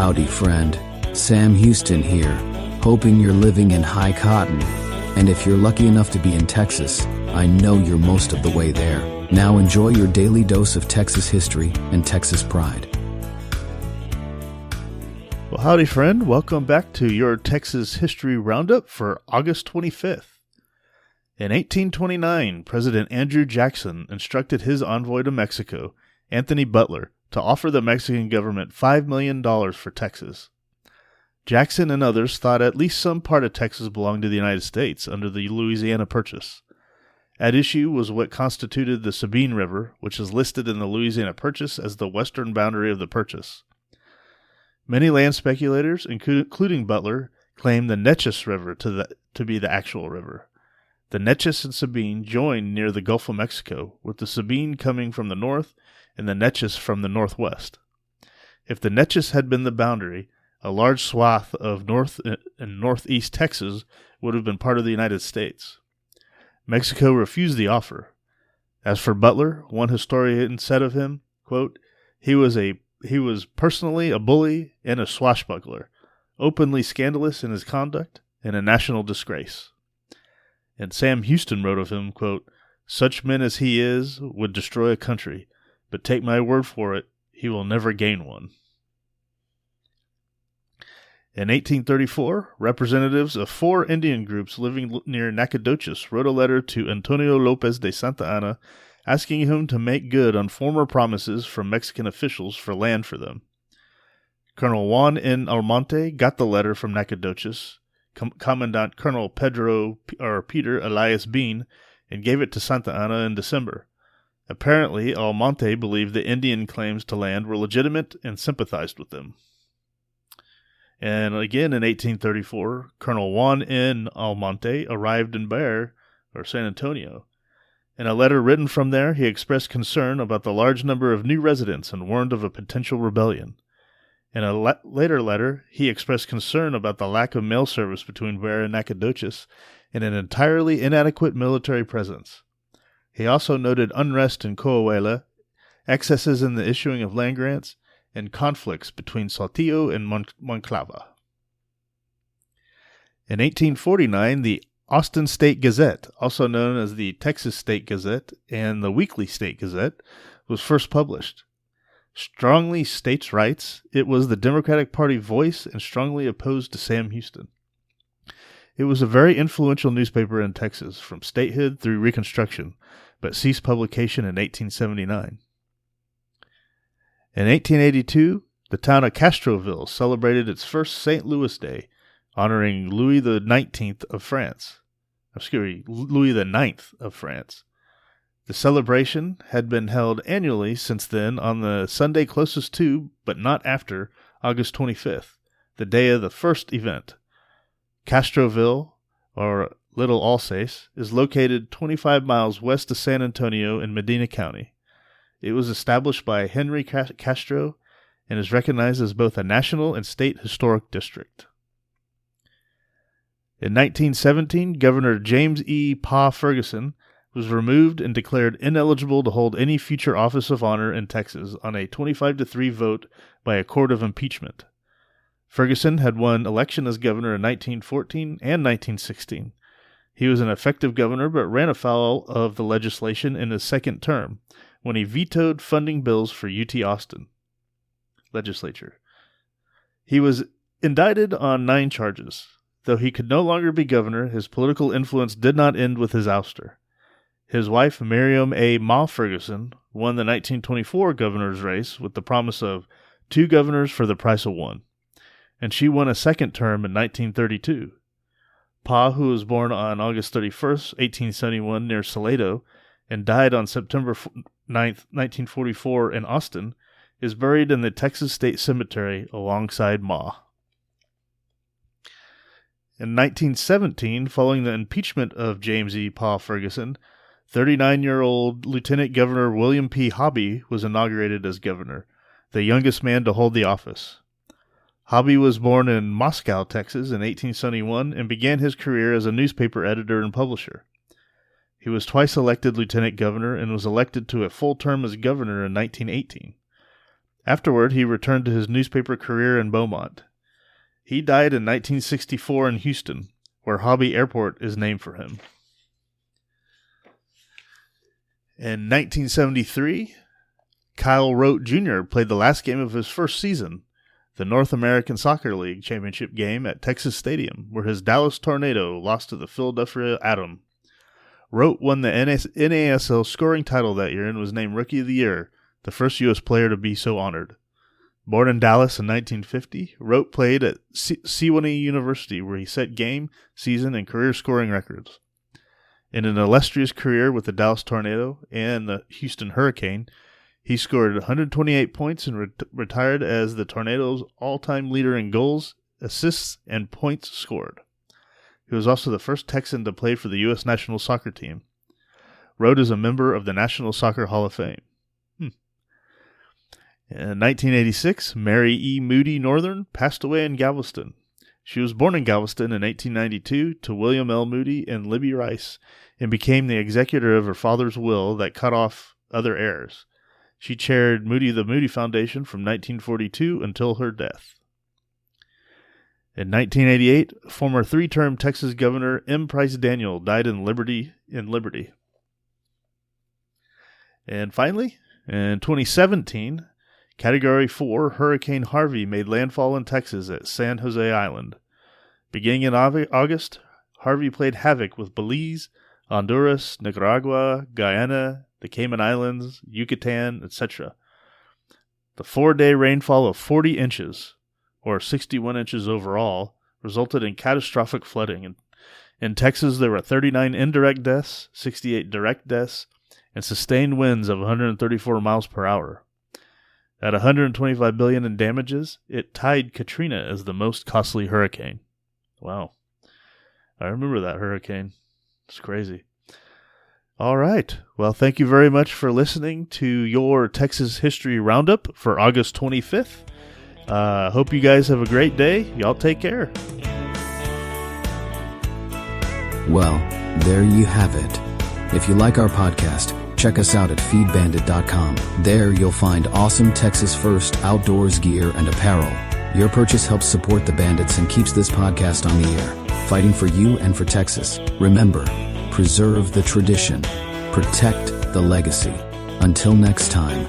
Howdy, friend. Sam Houston here, hoping you're living in high cotton. And if you're lucky enough to be in Texas, I know you're most of the way there. Now enjoy your daily dose of Texas history and Texas pride. Well, howdy, friend. Welcome back to your Texas History Roundup for August 25th. In 1829, President Andrew Jackson instructed his envoy to Mexico, Anthony Butler, to offer the Mexican government $5 million for Texas. Jackson and others thought at least some part of Texas belonged to the United States under the Louisiana Purchase. At issue was what constituted the Sabine River, which is listed in the Louisiana Purchase as the western boundary of the Purchase. Many land speculators, including Butler, claimed the Neches River to be the actual river. The Neches and Sabine joined near the Gulf of Mexico, with the Sabine coming from the north and the Neches from the northwest. If the Neches had been the boundary, a large swath of north and northeast Texas would have been part of the United States. Mexico refused the offer. As for Butler, one historian said of him, quote, he was personally a bully and a swashbuckler, openly scandalous in his conduct and a national disgrace. And Sam Houston wrote of him, quote, such men as he is would destroy a country, but take my word for it, he will never gain one. In 1834, representatives of 4 Indian groups living near Nacogdoches wrote a letter to Antonio Lopez de Santa Anna asking him to make good on former promises from Mexican officials for land for them. Colonel Juan N. Almonte got the letter from Nacogdoches, Commandant Colonel Peter Elias Bean, and gave it to Santa Anna in December. Apparently, Almonte believed the Indian claims to land were legitimate and sympathized with them. And again in 1834, Colonel Juan N. Almonte arrived in San Antonio. In a letter written from there, he expressed concern about the large number of new residents and warned of a potential rebellion. In a later letter, he expressed concern about the lack of mail service between Bexar and Nacogdoches and an entirely inadequate military presence. He also noted unrest in Coahuila, excesses in the issuing of land grants, and conflicts between Saltillo and Monclova. In 1849, the Austin State Gazette, also known as the Texas State Gazette and the Weekly State Gazette, was first published. Strongly states' rights, it was the Democratic Party voice and strongly opposed to Sam Houston. It was a very influential newspaper in Texas from statehood through Reconstruction, but ceased publication in 1879. In 1882, the town of Castroville celebrated its first St. Louis Day, honoring Louis the Ninth of France. The celebration had been held annually since then on the Sunday closest to, but not after, August 25th, the day of the first event. Castroville, or Little Alsace, is located 25 miles west of San Antonio in Medina County. It was established by Henry Castro and is recognized as both a national and state historic district. In 1917, Governor James E. Pa Ferguson was removed and declared ineligible to hold any future office of honor in Texas on a 25-3 vote by a court of impeachment. Ferguson had won election as governor in 1914 and 1916. He was an effective governor but ran afoul of the legislation in his second term when he vetoed funding bills for UT Austin legislature. He was indicted on 9 charges. Though he could no longer be governor, his political influence did not end with his ouster. His wife, Miriam A. Ma Ferguson, won the 1924 governor's race with the promise of 2 governors for the price of 1. And she won a second term in 1932. Pa, who was born on August 31st, 1871, near Salado, and died on September 9th, 1944, in Austin, is buried in the Texas State Cemetery alongside Ma. In 1917, following the impeachment of James E. Pa Ferguson, 39-year-old Lieutenant Governor William P. Hobby was inaugurated as governor, the youngest man to hold the office. Hobby was born in Moscow, Texas in 1871 and began his career as a newspaper editor and publisher. He was twice elected lieutenant governor and was elected to a full term as governor in 1918. Afterward, he returned to his newspaper career in Beaumont. He died in 1964 in Houston, where Hobby Airport is named for him. In 1973, Kyle Rote Jr. played the last game of his first season, the North American Soccer League championship game at Texas Stadium, where his Dallas Tornado lost to the Philadelphia Atom. Rote won the NASL scoring title that year and was named Rookie of the Year, the first U.S. player to be so honored. Born in Dallas in 1950, Rote played at Sewanee University, where he set game, season, and career scoring records. In an illustrious career with the Dallas Tornado and the Houston Hurricane, he scored 128 points and retired as the Tornado's all-time leader in goals, assists, and points scored. He was also the first Texan to play for the U.S. national soccer team. Rote is a member of the National Soccer Hall of Fame. In 1986, Mary E. Moody Northern passed away in Galveston. She was born in Galveston in 1892 to William L. Moody and Libby Rice, and became the executor of her father's will that cut off other heirs. She chaired the Moody Foundation from 1942 until her death. In 1988, former three-term Texas Governor M. Price Daniel died in Liberty. And finally, in 2017, Category 4 Hurricane Harvey made landfall in Texas at San Jose Island. Beginning in August, Harvey played havoc with Belize, Honduras, Nicaragua, Guyana, the Cayman Islands, Yucatan, etc. The 4-day rainfall of 40 inches, or 61 inches overall, resulted in catastrophic flooding. In Texas, there were 39 indirect deaths, 68 direct deaths, and sustained winds of 134 miles per hour. At $125 billion in damages, it tied Katrina as the most costly hurricane. Wow. I remember that hurricane. It's crazy. All right. Well, thank you very much for listening to your Texas History Roundup for August 25th. Hope you guys have a great day. Y'all take care. Well, there you have it. If you like our podcast, check us out at feedbandit.com. There you'll find awesome Texas First outdoors gear and apparel. Your purchase helps support the Bandits and keeps this podcast on the air, fighting for you and for Texas. Remember, preserve the tradition, protect the legacy. Until next time.